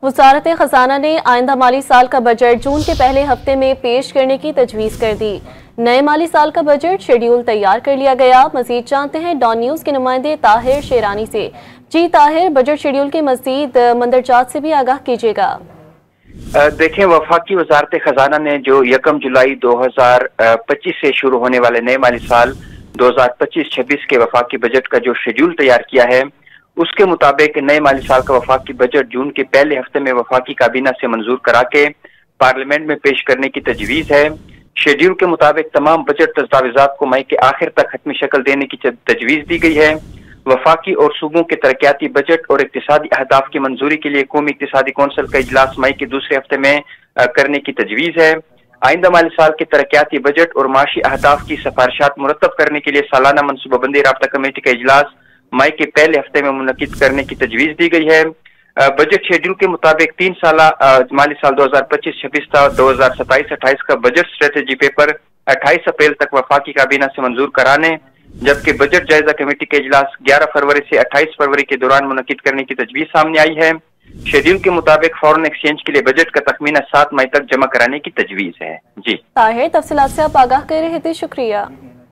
वज़ारत खजाना ने आइंदा माली साल का बजट जून के पहले हफ्ते में पेश करने की तजवीज़ कर दी। नए माली साल का बजट शेड्यूल तैयार कर लिया गया। मजीद जानते हैं डॉन न्यूज़ के नुमाइंदे ताहिर शेरानी से। जी ताहिर, बजट शेड्यूल के मजीद मंदरजात से भी आगाह कीजिएगा। देखें, वफाकी वज़ारत खजाना ने जो 1 जुलाई 2025 से शुरू होने वाले नए माली साल 2025-26 के वफाकी बजट का जो शेड्यूल तैयार किया है, उसके मुताबिक नए माली साल का वफाकी बजट जून के पहले हफ्ते में वफाकी काबीना से मंजूर करा के पार्लियामेंट में पेश करने की तजवीज़ है। शेड्यूल के मुताबिक तमाम बजट दस्तावेजात को मई के आखिर तक हतमी शक्ल देने की तजवीज़ दी गई है। वफाकी और सूबों के तरक्याती बजट और इक्तिसादी अहदाफ की मंजूरी के लिए कौमी इक्तिसादी कौंसिल का इजलास मई के दूसरे हफ्ते में करने की तजवीज़ है। आइंदा माली साल के तरक्याती बजट और माशी अहदाफ की सिफारिशात मुरतब करने के लिए सालाना मनसूबाबंदी राब्ता कमेटी का इजलास मई के पहले हफ्ते में मुनक्किद करने की तजवीज़ दी गई है। बजट शेड्यूल के मुताबिक 3 साला माली साल 2025-26 था 2027-28 का बजट स्ट्रेटेजी पेपर 28 अप्रैल तक वफाकी काबीना से मंजूर कराने, जबकि बजट जायजा कमेटी के इजलास 11 फरवरी से 28 फरवरी के दौरान मुनक्किद करने की तजवीज़ सामने आई है। शेड्यूल के मुताबिक फॉरेन एक्सचेंज के लिए बजट का तखमीना 7 मई तक जमा कराने की तजवीज़ है। जी ताहिर, तफसीलात से आप आगाह कर रहे थे, शुक्रिया।